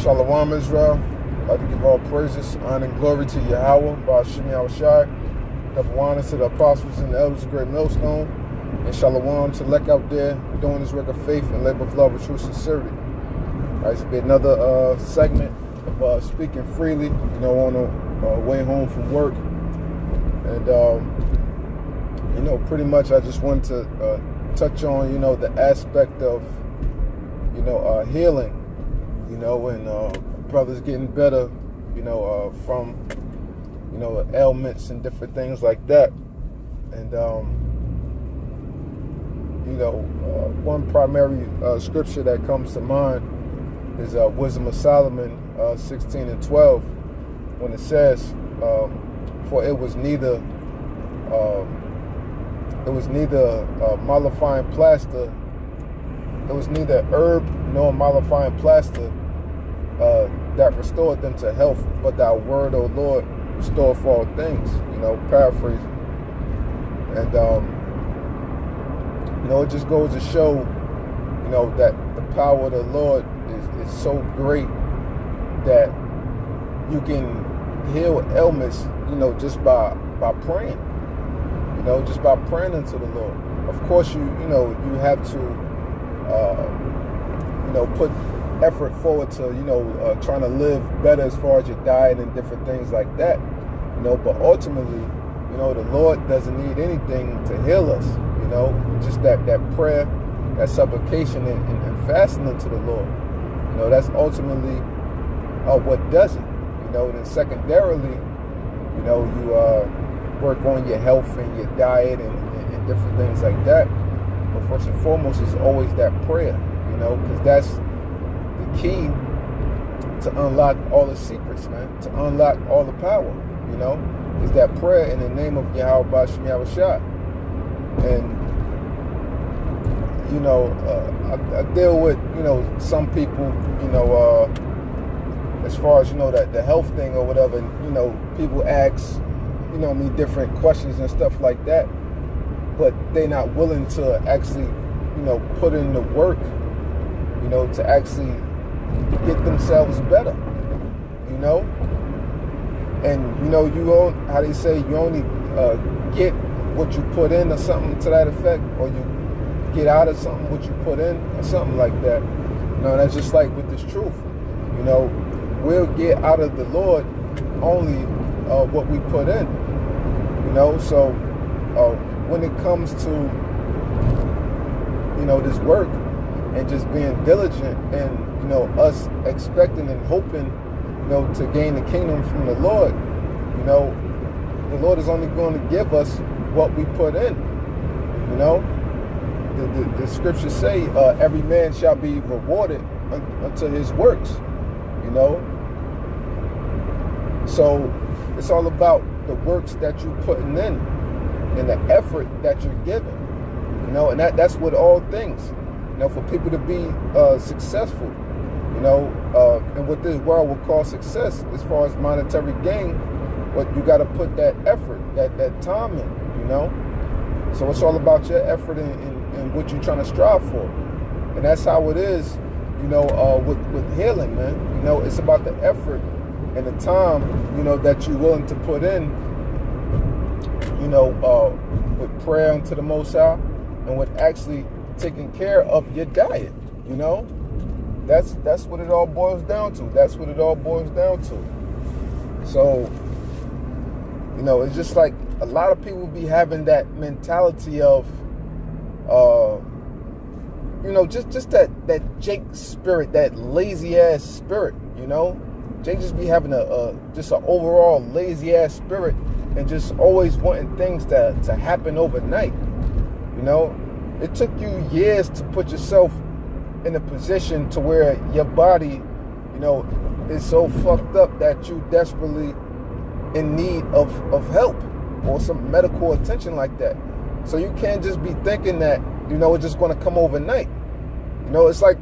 Shalawam, Israel. I'd like to give all praises, honor, and glory to YAHAWAH, YAHAWASHI. Double honor to the apostles and the elders of GREATMILLSTONE. And Shalawam to elect out there doing this work of faith and labor of love with true sincerity. All right, this will be another segment of speaking freely, on the way home from work. And, pretty much I just wanted to touch on, the aspect of, healing, and brothers getting better, from, ailments and different things like that. And, one primary scripture that comes to mind is Wisdom of Solomon 16 and 12, when it says, for it was neither mollifying plaster, it was neither herb nor mollifying plaster that restored them to health, but thy word, O Lord, restore for all things, paraphrasing. And it just goes to show, that the power of the Lord is so great that you can heal ailments, just by praying, just by praying unto the Lord. Of course, you have to, put effort forward to, trying to live better as far as your diet and different things like that, but ultimately, the Lord doesn't need anything to heal us, just that prayer, that supplication and fasting unto the Lord, that's ultimately what does it, and then secondarily, you work on your health and your diet and different things like that. But first and foremost is always that prayer, because that's the key to unlock all the secrets, man, to unlock all the power, is that prayer in the name of YAHAWASHI. And I deal with some people, as far as that the health thing or whatever, and people ask me different questions and stuff like that, but they're not willing to actually put in the work, to actually get themselves better, and you how they say, you only get what you put in or something to that effect, or you get out of something what you put in or something like that. That's just like with this truth, we'll get out of the Lord only what we put in, so when it comes to this work and just being diligent and us expecting and hoping to gain the kingdom from the Lord, the Lord is only going to give us what we put in. The scriptures say every man shall be rewarded unto his works, so it's all about the works that you're putting in and the effort that you're giving, and that's with all things, for people to be successful, and what this world will call success as far as monetary gain, but you got to put that effort, that time in, so it's all about your effort and what you're trying to strive for. And that's how it is, with healing, man. It's about the effort and the time, that you're willing to put in, with prayer unto the Most High and with actually taking care of your diet, That's what it all boils down to. That's what it all boils down to. So, it's just like a lot of people be having that mentality of, just that Jake spirit, that lazy ass spirit, Jake just be having just an overall lazy ass spirit and just always wanting things to happen overnight. It took you years to put yourself in a position to where your body, is so fucked up that you desperately in need of help or some medical attention like that. So you can't just be thinking that, it's just going to come overnight. It's like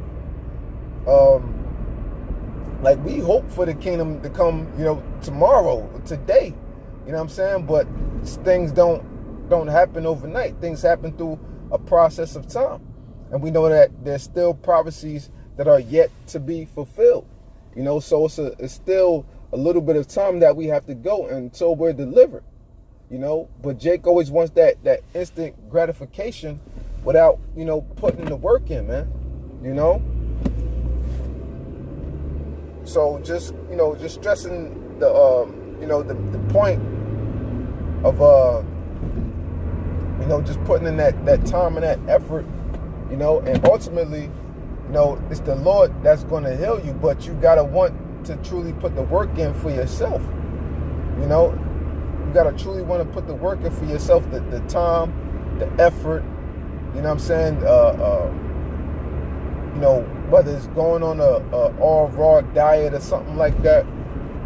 we hope for the kingdom to come, tomorrow, today, what I'm saying? But things don't happen overnight. Things happen through a process of time. And we know that there's still prophecies that are yet to be fulfilled. You know, so it's still a little bit of time that we have to go until we're delivered. You know, but Jake always wants that instant gratification without, you know, putting the work in, man. You know? So just, you know, just stressing the you know, the point of you know, just putting in that time and that effort, you know, and ultimately, you know, it's the Lord that's going to heal you, but you got to want to truly put the work in for yourself. You know, you got to truly want to put the work in for yourself, the time, the effort, you know what I'm saying? You know, whether it's going on a all raw diet or something like that,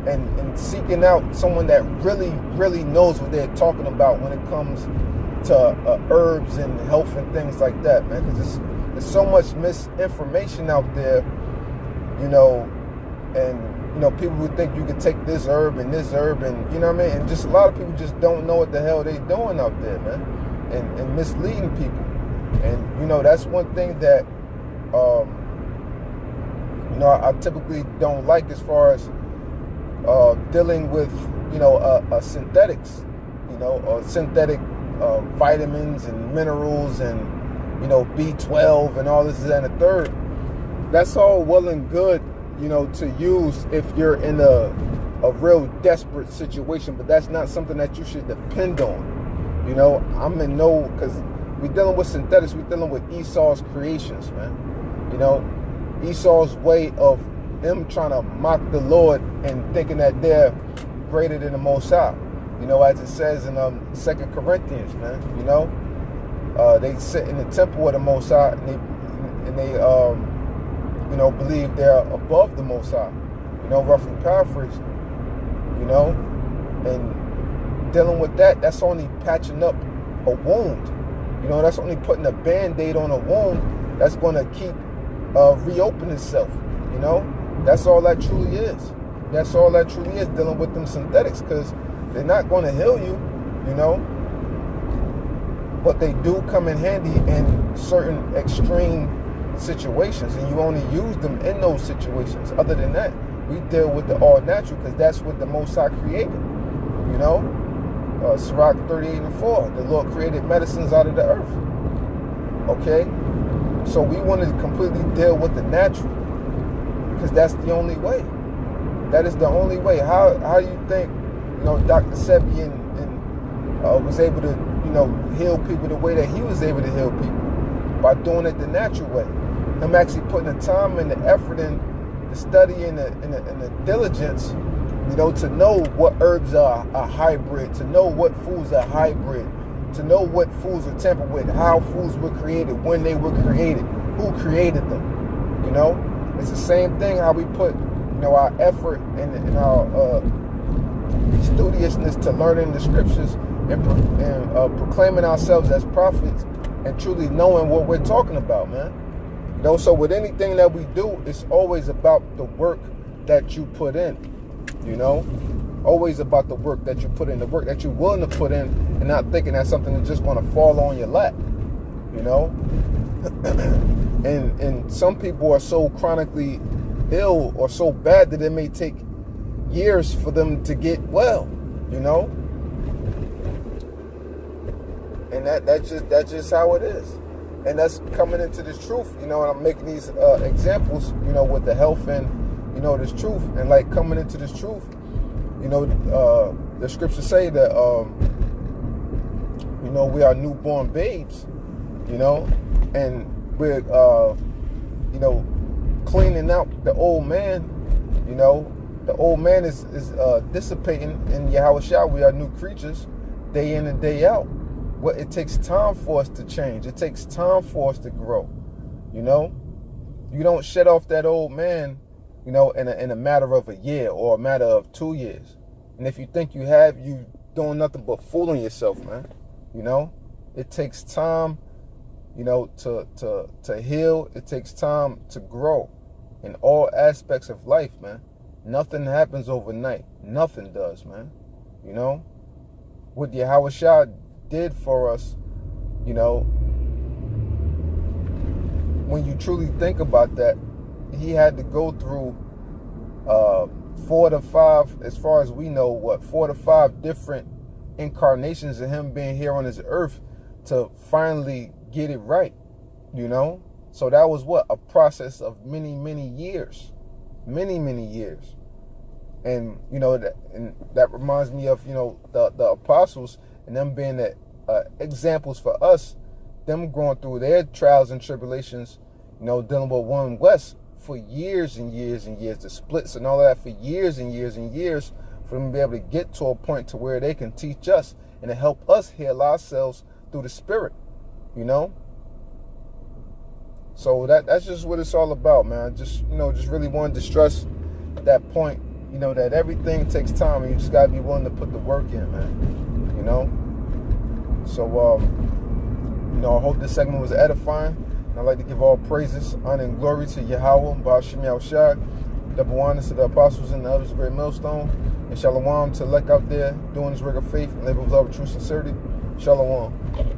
and seeking out someone that really knows what they're talking about when it comes to herbs and health and things like that, man. Because there's so much misinformation out there, you know, and you know, people who think you could take this herb and this herb, and you know what I mean, and just a lot of people just don't know what the hell they doing out there, man, and misleading people. And you know, that's one thing that you know, I typically don't like as far as dealing with, you know, synthetics, you know, synthetic vitamins and minerals and, you know, B12 and all this and the third. That's all well and good, you know, to use if you're in a real desperate situation, but that's not something that you should depend on. You know, I'm in no, because we're dealing with synthetics, we're dealing with Esau's creations, man. You know, Esau's way of them trying to mock the Lord and thinking that they're greater than the Most High. You know, as it says in 2 Corinthians, man. You know, they sit in the temple of the Most High, and they you know, believe they're above the Most High. You know, roughly paraphrased. You know, and dealing with that, that's only patching up a wound. You know, that's only putting a Band-Aid on a wound that's going to keep reopen itself. You know, that's all that truly is. That's all that truly is, dealing with them synthetics, because they're not going to heal you, you know, but they do come in handy in certain extreme situations, and you only use them in those situations. Other than that, we deal with the all natural, because that's what the Most High created. You know, Sirach 38:4, the Lord created medicines out of the earth. Okay, so we want to completely deal with the natural, because that's the only way. That is the only way. How do you think, you know, Dr. Sebi was able to, you know, heal people the way that he was able to heal people? By doing it the natural way. Him actually putting the time and the effort in, the study and the diligence, you know, to know what herbs are hybrid, to know what foods are hybrid, to know what foods are tampered with, how foods were created, when they were created, who created them. You know, it's the same thing how we put, you know, our effort and our studiousness to learning the scriptures and proclaiming ourselves as prophets and truly knowing what we're talking about, man. You know, so with anything that we do, it's always about the work that you put in. You know, always about the work that you put in, the work that you're willing to put in, and not thinking that's something that's just going to fall on your lap. You know, and some people are so chronically ill or so bad that it may take years for them to get well. You know, and that's just how it is. And that's coming into this truth, you know, and I'm making these examples, you know, with the health and, you know, this truth. And like coming into this truth, you know, the scriptures say that, you know, we are newborn babes, you know, and we're, you know, cleaning out the old man, you know. The old man is dissipating in YAHAWASHI. We are new creatures day in and day out. Well, it takes time for us to change. It takes time for us to grow. You know, you don't shed off that old man, you know, in a matter of a year or a matter of 2 years. And if you think you have, you doing nothing but fooling yourself, man. You know, it takes time, you know, to heal. It takes time to grow in all aspects of life, man. Nothing happens overnight. Nothing does, man. You know, what YAHAWASHI did for us, you know, when you truly think about that, he had to go through 4 to 5, as far as we know, 4 to 5 different incarnations of him being here on this earth to finally get it right, you know? So that was a process of many, many years. Many, many years. And, you know, that reminds me of, you know, the apostles and them being the examples for us, them going through their trials and tribulations, you know, dealing with One West for years and years and years, the splits and all that for years and years and years, for them to be able to get to a point to where they can teach us and to help us heal ourselves through the Spirit, you know? So that's just what it's all about, man. Just, you know, just really wanted to stress that point, you know, that everything takes time and you just gotta be willing to put the work in, man, you know? So, you know, I hope this segment was edifying. And I'd like to give all praises, honor, and glory to YAHAWAH, YAHAWASHI, double honors to the apostles and the others of Great Millstone, and SHALAWAM to elect out there doing this work of faith and live with love, true sincerity. SHALAWAM.